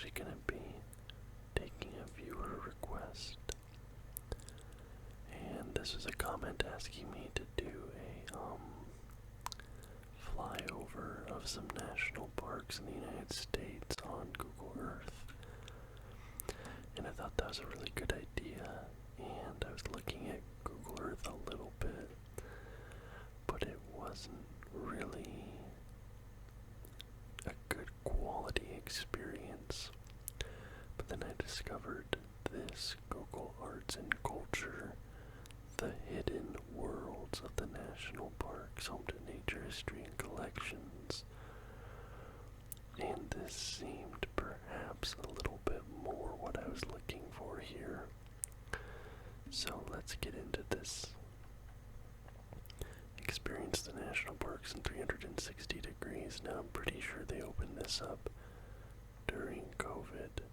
actually going to be taking a viewer request. And this was a comment asking me to do a flyover of some national parks in the United States on Google Earth. And I thought that was a really good idea, and I was looking at Google Earth a little bit, but it wasn't really a good quality experience. But then I discovered this Google Arts and Culture, the hidden worlds of the national parks, home to nature, history, and collections. And this seemed perhaps a little bit more what I was looking for here. So let's get into this. Experience the national parks in 360 degrees. Now I'm pretty sure they opened this up during COVID.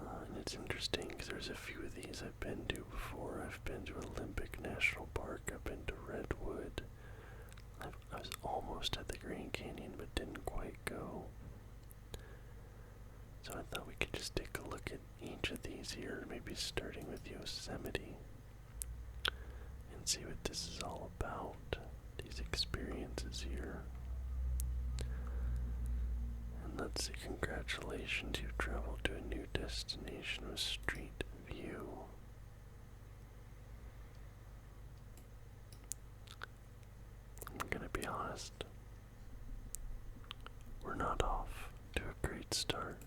And it's interesting because there's a few of these I've been to before. I've been to Olympic National Park, I've been to Redwood. I was almost at the Grand Canyon but didn't quite go. So I thought we could just take a look at each of these here, maybe starting with Yosemite, and see what this is all about, these experiences here. And let's see, congratulations, you've traveled to a new destination with Street View. I'm gonna be honest, we're not off to a great start.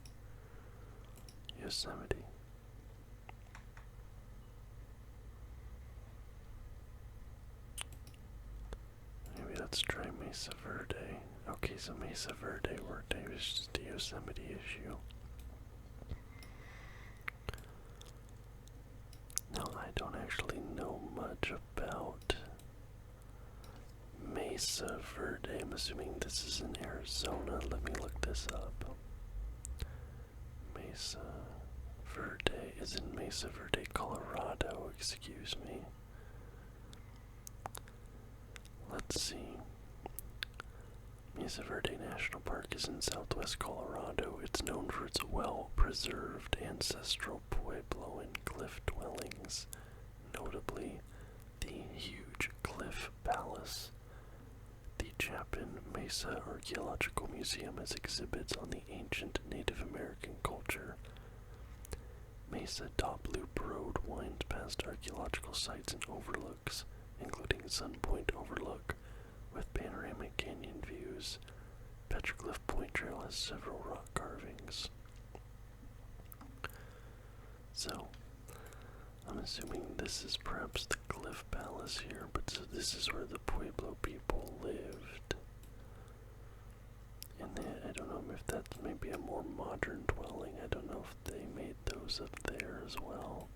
Yosemite. Maybe let's try Mesa Verde. Okay, so Mesa Verde worked. It was just a Yosemite issue. Now, I don't actually know much about Mesa Verde. I'm assuming this is in Arizona. Let me look this up. Mesa Verde is in Mesa Verde, Colorado. Excuse me. Let's see. Mesa Verde National Park is in southwest Colorado. It's known for its well-preserved ancestral pueblo and cliff dwellings, notably the huge Cliff Palace. The Chapin Mesa Archaeological Museum has exhibits on the ancient Native American culture. Mesa Top Loop Road winds past archaeological sites and overlooks, including Sun Point Overlook, with panoramic canyon views. Petroglyph Point Trail has several rock carvings. So, I'm assuming this is perhaps the Cliff Palace here, but so this is where the Pueblo people lived. And I don't know if that's maybe a more modern dwelling. I don't know if they made those up there as well.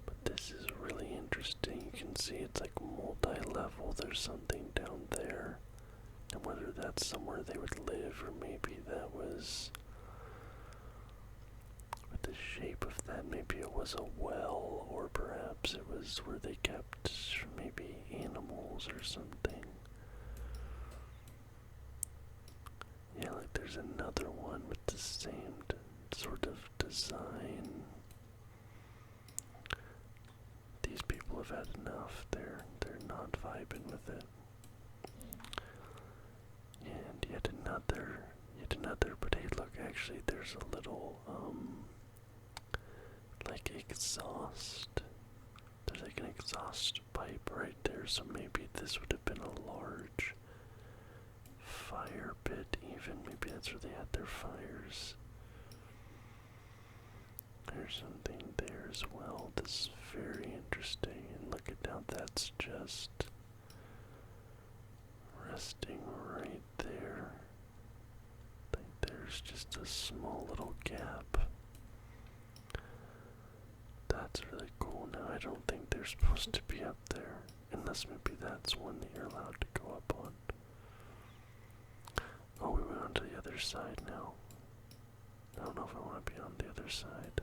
But this is really interesting. You can see it's like multi-level. There's something down there. And whether that's somewhere they would live or maybe that was, with the shape of that, maybe it was a well, or perhaps it was where they kept maybe animals or something. Yeah, like there's another one with the same sort of design. These people have had enough. They're not vibing with it. And yet another, but hey look, actually there's a little, like exhaust. There's like an exhaust pipe right there, so maybe this would have been a large fire pit even. Maybe that's where they had their fires. There's something there as well. This is very interesting. And look at now, that's just resting right there. Like there's just a small little gap. That's really cool. Now I don't think they're supposed to be up there, unless maybe that's one that you're allowed to go up on. Oh, we went on to the other side now. I don't know if I want to be on the other side.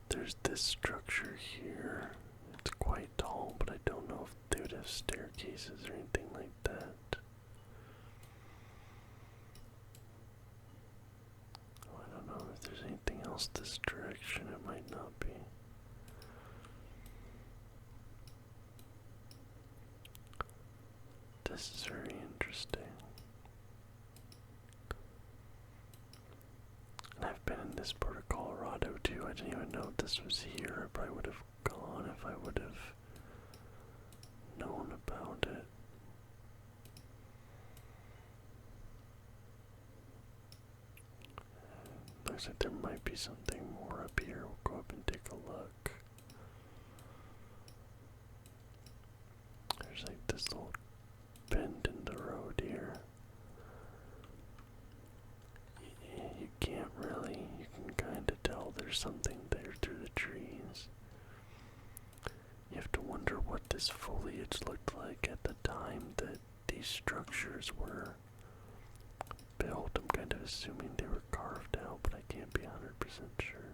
There's this structure here. It's quite tall, but I don't know if they would have staircases or anything like that. else this direction. It might not be. This is very interesting. And I've been in this part of Colorado too. I didn't even know this was here. I probably would have gone if I would have known about it. Looks like there might be something more up here. We'll go up and take a look. There's like this little bend in the road here. You can't really, you can kind of tell there's something there through the trees. You have to wonder what this foliage looked like at the time that these structures were built. I'm kind of assuming they were carved out, but I can't be 100% sure.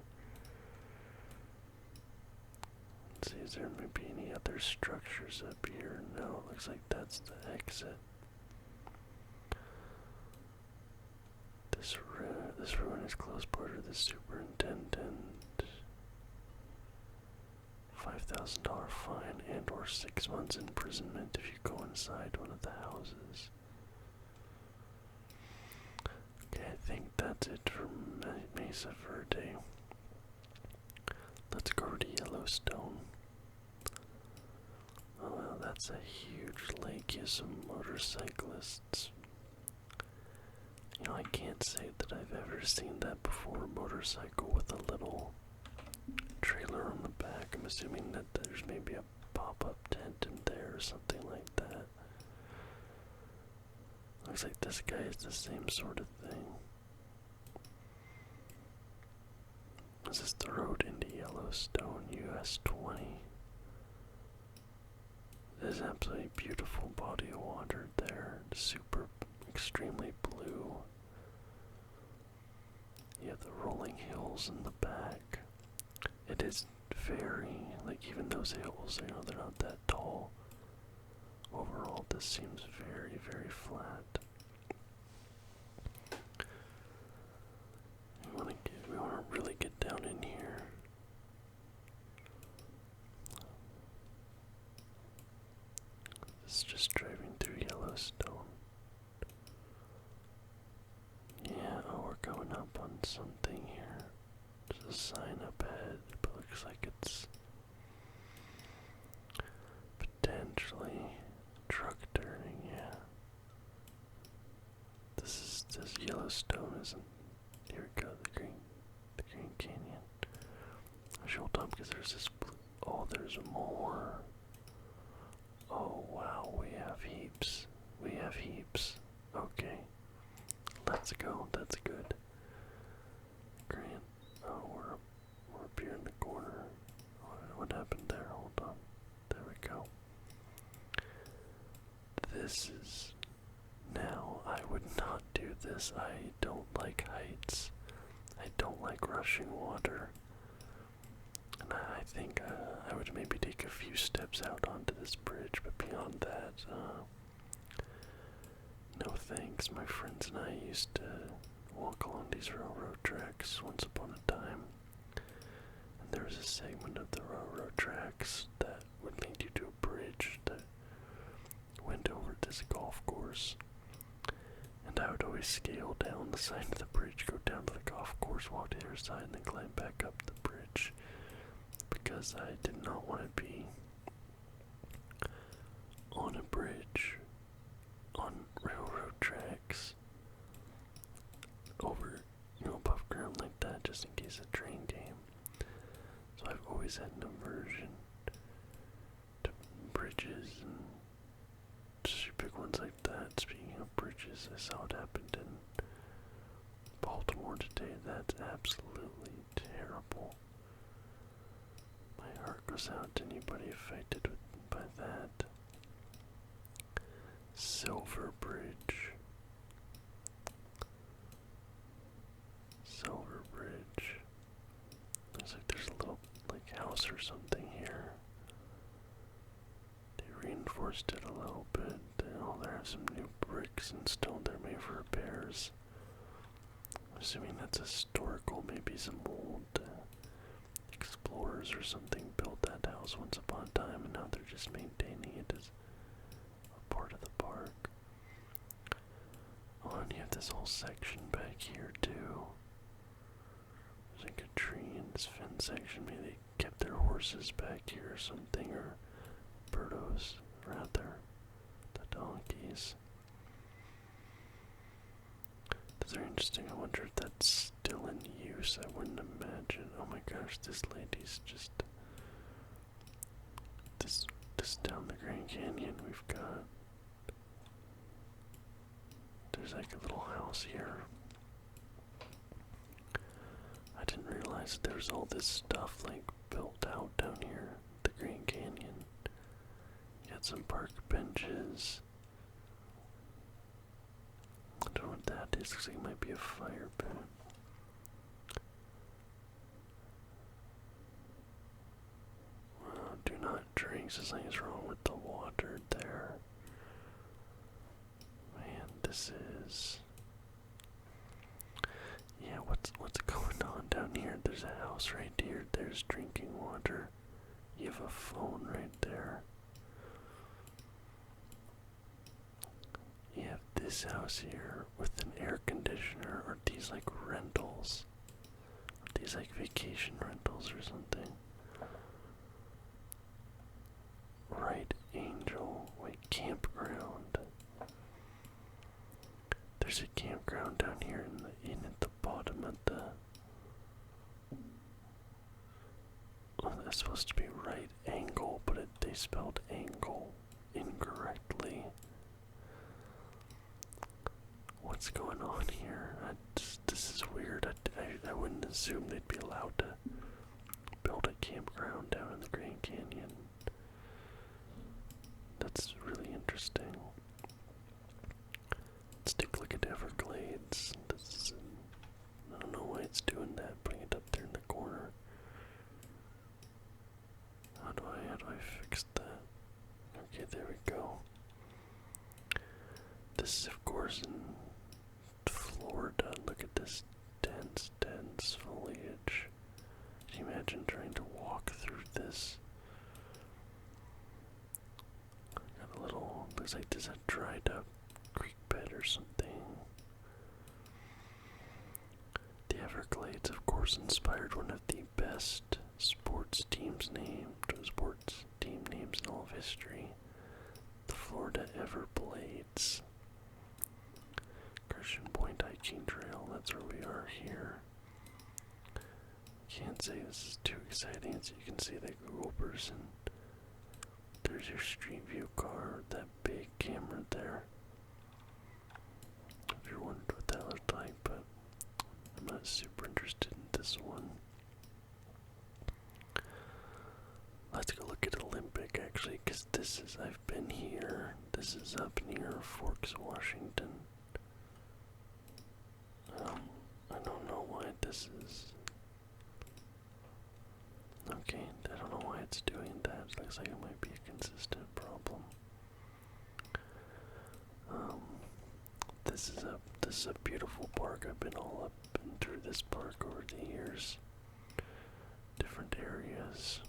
Let's see, is there maybe any other structures up here? No, it looks like that's the exit. This ruin is close part of the superintendent. $5,000 fine and or 6 months imprisonment if you go inside one of the houses. Okay, I think that's it for Mesa Verde. Let's go to Yellowstone. Oh wow, that's a huge lake. Here's some motorcyclists. You know, I can't say that I've ever seen that before. A motorcycle with a little trailer on the back. I'm assuming that there's maybe a pop-up tent in there or something like that. Looks like this guy is the same sort of thing. This is the road into Yellowstone, US 20. There's absolutely beautiful body of water there. Super, extremely blue. You have the rolling hills in the back. It is very, like even those hills, you know, they're not that tall. Overall, this seems very, very flat. We want to really get down in here. This is just driving through Yellowstone. Yeah, oh, we're going up on something here. There's a sign up ahead, but looks like it's potentially truck turning, yeah. This Yellowstone isn't. Here we go, the Green Canyon. I should hold on because there's this blue. Oh, there's more. Oh wow, we have heaps. We have heaps. Okay. Let's go, that's good. Grant. Oh, we're up here in the corner. What happened there? Hold on. There we go. This is... Now, I would not do this. I don't like heights. I don't like rushing water. And I think I would maybe take a few steps out onto this bridge, but beyond that, no thanks. My friends and I used to walk along these railroad tracks once upon a time. And there was a segment of the railroad tracks that would lead you to a bridge that went over this golf course. And I would always scale down the side of the bridge, go down to the golf course, walk to the other side, and then climb back up the bridge. Because I did not want to be on a bridge, on railroad tracks, over, you know, above ground like that, just in case a train came. So I've always had an aversion to bridges and big ones like that. Speaking of bridges, I saw it happened in Baltimore today. That's absolutely terrible. My heart goes out to anybody affected by that. Silver Bridge. Silver Bridge. Looks like there's a little house or something here. They reinforced it a little bit. Oh, there are some new bricks and stone there made for repairs. I'm assuming that's historical, maybe some old Toras or something built that house once upon a time, and now they're just maintaining it as a part of the park. Oh, and you have this whole section back here too. There's like a tree in this fence section. Maybe they kept their horses back here or something, or birdos, rather. The donkeys. Those are interesting. I wonder if that's still in use. I wouldn't imagine. Oh my gosh, this lady's just... This down the Grand Canyon we've got... There's like a little house here. I didn't realize there was all this stuff like built out down here, the Grand Canyon. You got some park benches. I don't know what that is. Looks like it might be a fire pit. Do not drink. Something's wrong with the water there. Man, this is... Yeah, what's going on down here? There's a house right here. There's drinking water. You have a phone right there. You have this house here with an air conditioner. Are these like rentals? Are these like vacation rentals or something? Right Angel, wait, campground. There's a campground down here in at the bottom of the... Oh, that's supposed to be right angle, but they spelled angle incorrectly. What's going on here? This is weird. I wouldn't assume they'd be allowed to build a campground down in the Grand Canyon. That's really interesting. Let's take a look at Everglades. I don't know why it's doing that, putting it up there in the corner. How do I fix that? Okay, there we go. This is of course in Florida. Look at this dense foliage. Can you imagine trying to walk through this? Got a little, looks like there's a dried up creek bed or something. The Everglades, of course, inspired one of the best sports team names in all of history. The Florida Everglades. Christian Point Hiking Trail, that's where we are here. Can't say this is too exciting, so you can see the Google person. There's your Street View car, that big camera there. If you're wondering what that looked like, but I'm not super interested in this one. Let's go look at Olympic actually, because I've been here. This is up near Forks, Washington. I don't know why this is. Okay, I don't know why it's doing that. It looks like it might be a consistent problem. This is a beautiful park. I've been all up and through this park over the years. Different areas.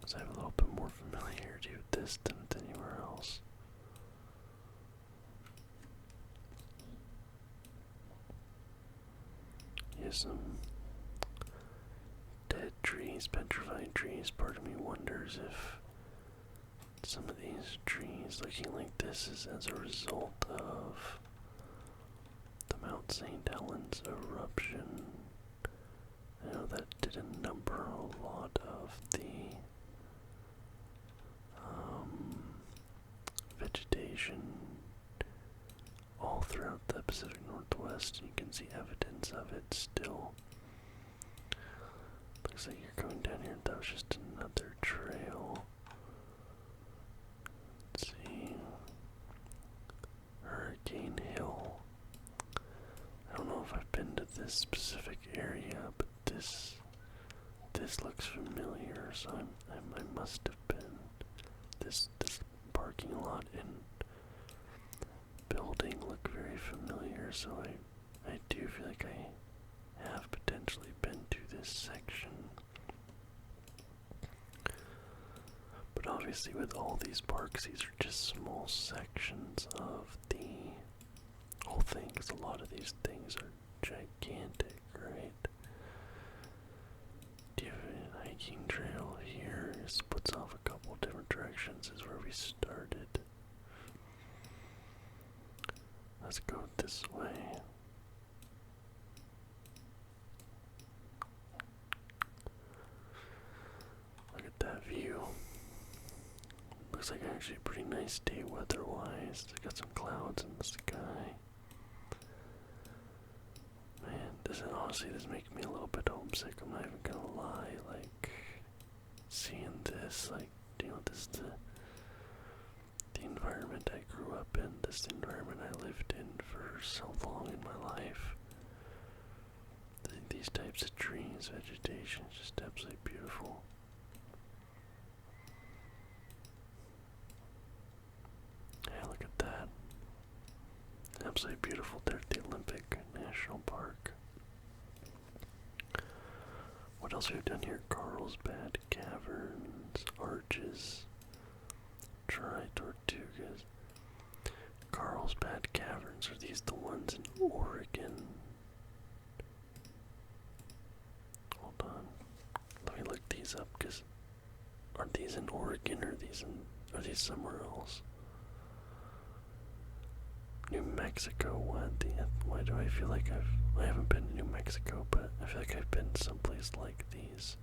So I have a little bit more familiarity with this than with anywhere else. Here's some dead trees, petrified trees. Part of me wonders if some of these trees looking like this is as a result of the Mount St. Helens eruption. I know that did a lot of the vegetation all throughout the Pacific Northwest. You can see evidence of it still. Looks like you're going down here. That was just another trail. Let's see. Hurricane Hill. I don't know if I've been to this specific area, but this looks familiar, so I must have been. This parking lot and building look very familiar, so I do feel like I have potentially been to this section. obviously with all these parks, these are just small sections of the whole thing, because a lot of these things are gigantic, right? Do you have a hiking trail here? It splits off a couple different directions, is where we started. Let's go this way. Look at that view. Looks like actually a pretty nice day weather-wise. Got some clouds in the sky. Man, this makes me a little bit homesick. I'm not even gonna lie. Like, seeing this, like, this is the environment I grew up in. This is the environment I lived in for so long in my life. These types of trees, vegetation, is just absolutely beautiful. Yeah, look at that. Absolutely beautiful there at the Olympic National Park. What else have we done here? Carlsbad Caverns, Arches, Tri-Tortugas. Carlsbad Caverns, are these the ones in Oregon? Hold on. Let me look these up, because are these in Oregon or are these somewhere else? New Mexico, why do I feel like I haven't been to New Mexico, but I feel like I've been someplace like these.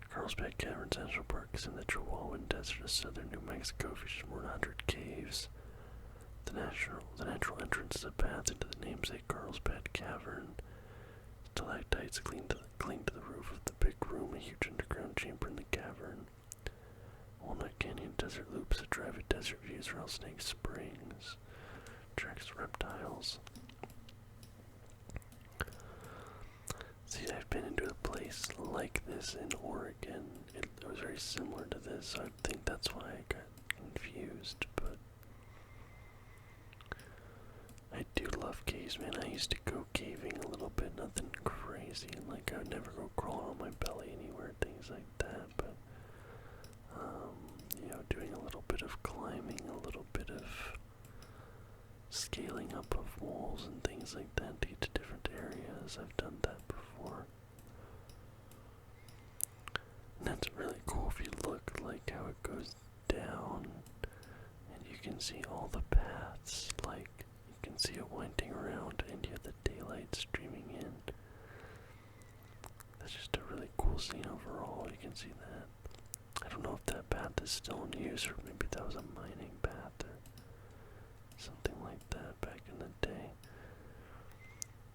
Carlsbad Caverns National Park is in the Chihuahuan Desert of southern New Mexico, features more than 100 caves. The natural entrance is a path into the namesake Carlsbad Cavern. Stalactites cling to the roof of the big room, a huge underground chamber in the cavern. Walnut Canyon desert loops that drive at desert views, Rattlesnake Springs, tracks reptiles. See, I've been into a place like this in Oregon. It was very similar to this, so I think that's why I got confused, but I do love caves, man. I used to go caving a little bit, nothing crazy, like I would never go crawling on my belly anywhere, things like that, but doing a little bit of climbing, a little bit of scaling up of walls and things like that to get to different areas. I've done that before. And that's really cool if you look like how it goes down and you can see all the paths, like you can see it winding around and you have the daylight streaming in. That's just a really cool scene overall, you can see that. I don't know if that path is still in use, or maybe that was a mining path or something like that back in the day.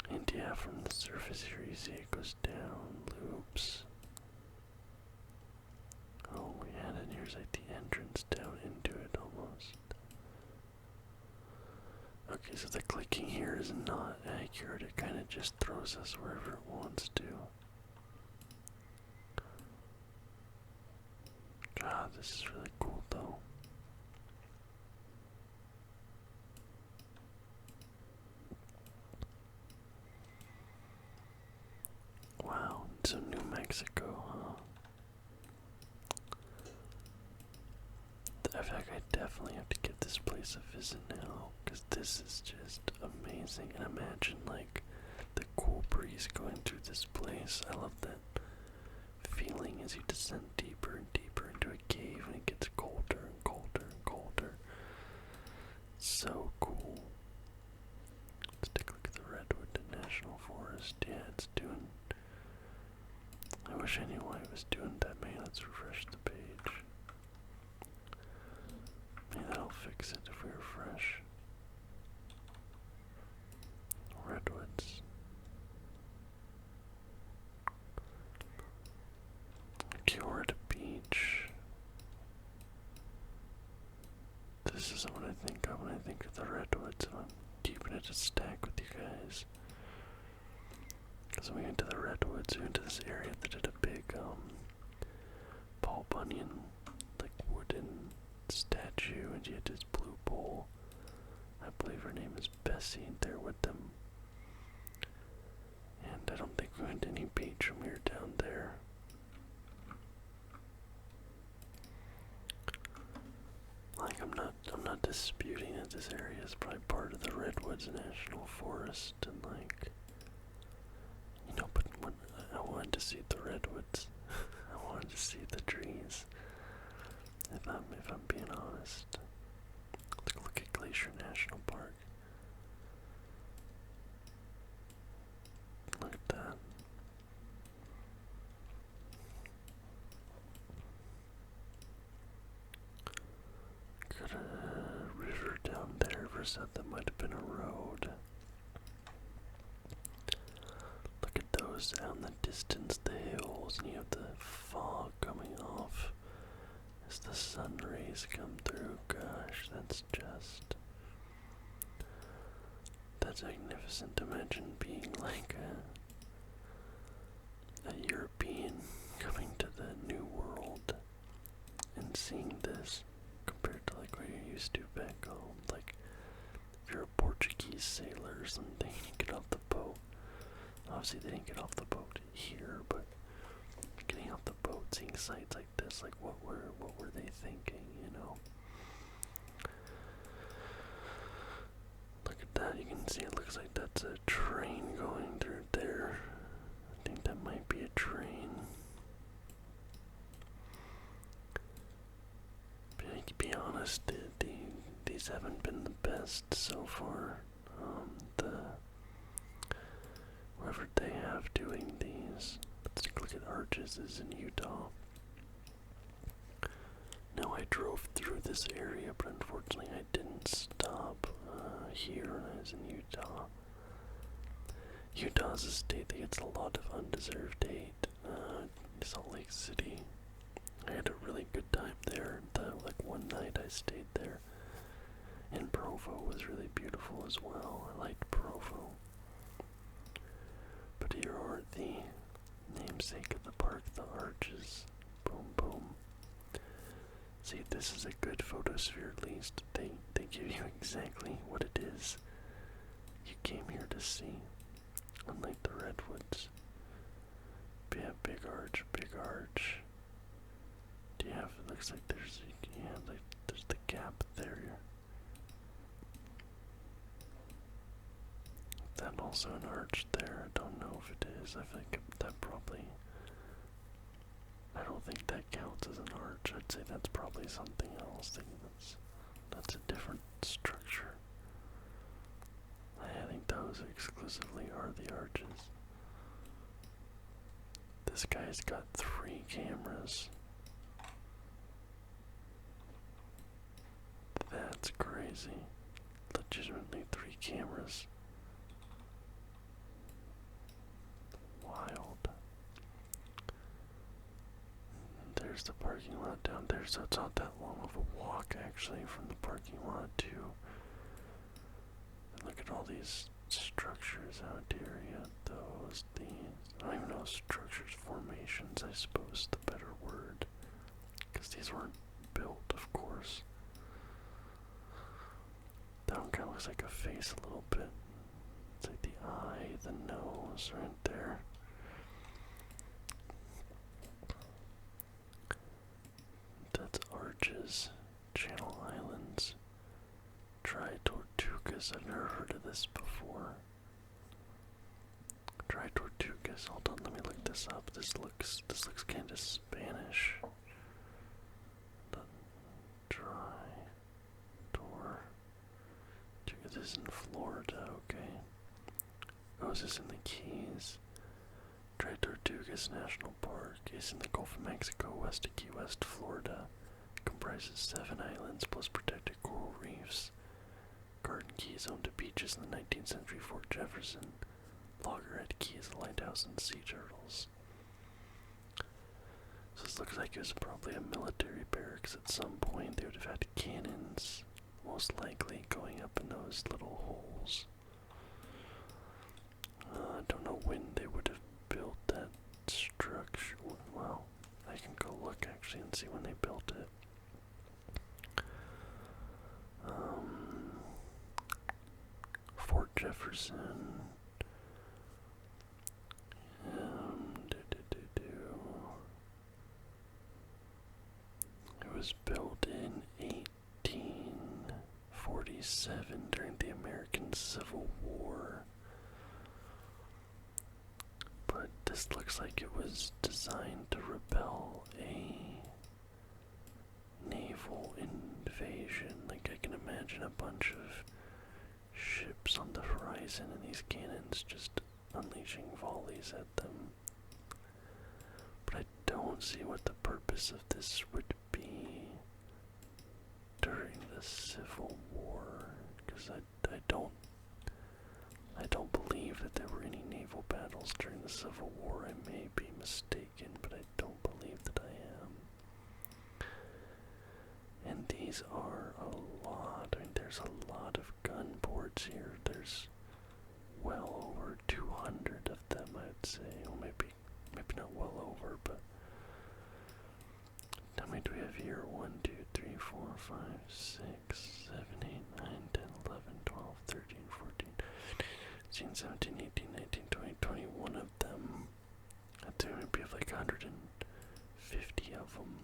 And yeah, from the surface here you see it goes down, loops. Oh man, and here's like the entrance down into it almost. Okay, so the clicking here is not accurate, it kind of just throws us wherever it wants to. God, this is really cool though. Wow, so New Mexico, huh? I feel like I definitely have to give this place a visit now, because this is just amazing. And imagine like the cool breeze going through this place. I love that feeling as you descend deeper and deeper into a cave and it gets colder and colder and colder. So cool. Let's take a look at the Redwood National Forest. Yeah, it's doing. I wish I knew why it was doing that. Maybe let's refresh the page. Maybe that'll fix it if we refresh. Redwoods. Verde Beach. This isn't what I think of when I think of the Redwoods, and I'm keeping it a stack with you guys. Because we went to the Redwoods, we went to this area that had a big, Paul Bunyan, like, wooden statue, and she had this blue bowl. I believe her name is Bessie, there with them. And I don't think we went to any beach when we were down there. disputing that this area is probably part of the Redwoods National Forest, and but when I wanted to see the redwoods, I wanted to see the trees. If I'm being honest, let's look at Glacier National Park. Look at that. Got a river down there. First thought that might have been a road. Look at those out in the distance, the hills, and you have the fog coming off as the sun rays come through. Gosh, that's magnificent. Imagine being like a European coming to the New World and seeing this compared to like what you're used to back home. Like if you're a Portuguese sailor or something, you get off the boat. Obviously they didn't get off the boat here, but getting off the boat, seeing sights like this, like what were they thinking, Look at that, you can see it looks like that's a train going through there. I think that might be a train. But to be honest, these haven't been the best so far. Whoever they have doing these, let's take a look at Arches, is in Utah. Now I drove through this area, but unfortunately I didn't stop here when I was in Utah. Utah is a state that gets a lot of undeserved hate. Salt Lake City, I had a really good time there. One night I stayed there. And Provo was really beautiful as well. I liked Provo. But here are the namesake of the park, the Arches. Boom, boom. See, this is a good photosphere at least. They give you exactly what it is you came here to see. Unlike the Redwoods. Yeah, big arch, big arch. Do you have, it looks like there's the gap there. That also an arch there. I don't know if it is. I think that probably, I don't think that counts as an arch. I'd say that's probably something else. That's a different structure. I think those exclusively are the arches. This guy's got 3 cameras. That's crazy. Legitimately 3 cameras. Wild. There's the parking lot down there, so it's not that long of a walk actually from the parking lot to. And look at all these structures out here. Yeah, I don't even know, structures, formations, I suppose the better word. Because these weren't built, of course. That one kind of looks like a face a little bit. It's like the eye, the nose right there. That's Arches, Channel Islands, Tri-Tortugas. I've never heard of this before. Tri-Tortugas. Hold on, let me look this up. This looks kind of Spanish. This is in Florida, okay. Oh, is this in the Keys? Tri-Tortugas National Park is in the Gulf of Mexico, west of Key West, Florida. It comprises 7 islands plus protected coral reefs. Garden Key is home to beaches in the 19th century Fort Jefferson. Loggerhead Key is a lighthouse and sea turtles. So this looks like it was probably a military barracks at some point. They would have had cannons, most likely going up in those little holes. I don't know when they would have built that structure. Well, I can go look actually and see when they built it. Fort Jefferson. It was built in 18. 1937 during the American Civil War. But this looks like it was designed to repel a naval invasion. Like, I can imagine a bunch of ships on the horizon and these cannons just unleashing volleys at them. But I don't see what the purpose of this would be during the Civil War, because I don't believe that there were any naval battles during the Civil War. I may be mistaken, but I don't believe that I am. And these are a lot. I mean, there's a lot of gun ports here. There's well over 200 of them, I'd say. Or maybe not well over, but how many do we have here? 1, 2, 3, 4, 5, 6, 7, 8, 9, 10, 11, 12, 13, 14, 15, 16, 17, 18, 19, 20, 21 of them. I'd say maybe have like 150 of them.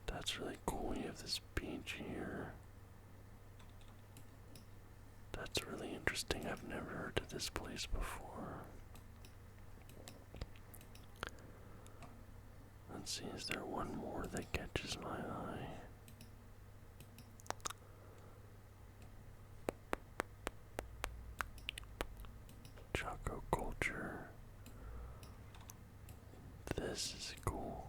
That's really cool. We have this beach here. That's really interesting. I've never heard of this place before. Let's see, is there one more that catches my eye? Chaco culture. This is cool.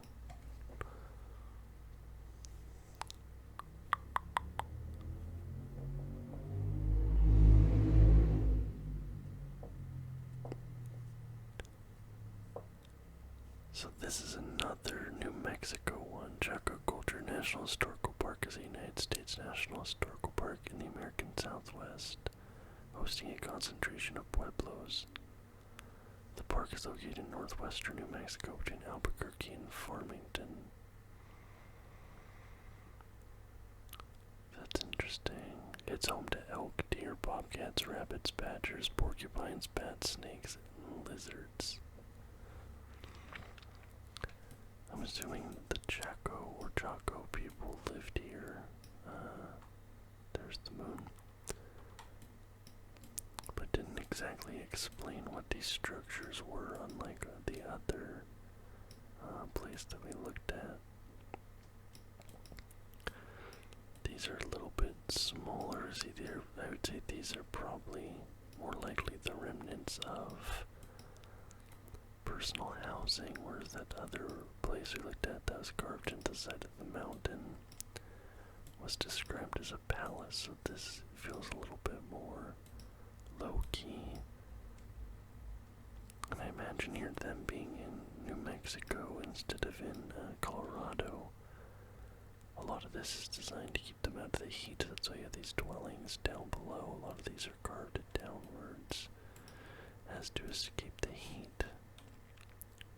So this is another New Mexico one. Chaco Culture National Historical Park is a United States National Historical Park in the American Southwest, hosting a concentration of pueblos. The park is located in northwestern New Mexico between Albuquerque and Farmington. That's interesting. It's home to elk, deer, bobcats, rabbits, badgers, porcupines, bats, snakes, and lizards. I'm assuming the Chaco or Chaco people lived here. There's the moon. But didn't exactly explain what these structures were, unlike the other place that we looked at. These are a little bit smaller. See, I would say these are probably more likely the remnants of personal housing, whereas that other place we looked at that was carved into the side of the mountain was described as a palace, so this feels a little bit more low-key. And I imagine here them being in New Mexico instead of in Colorado. A lot of this is designed to keep them out of the heat, that's why you have these dwellings down below. A lot of these are carved downwards as to escape the heat,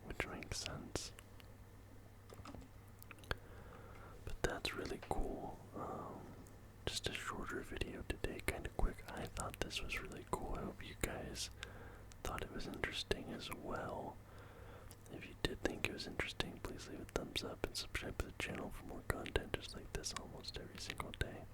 which makes sense. But that's really cool. Just a shorter video today, kind of quick. I thought this was really cool. I hope you guys thought it was interesting as well. If you did think it was interesting, please leave a thumbs up and subscribe to the channel for more content just like this almost every single day.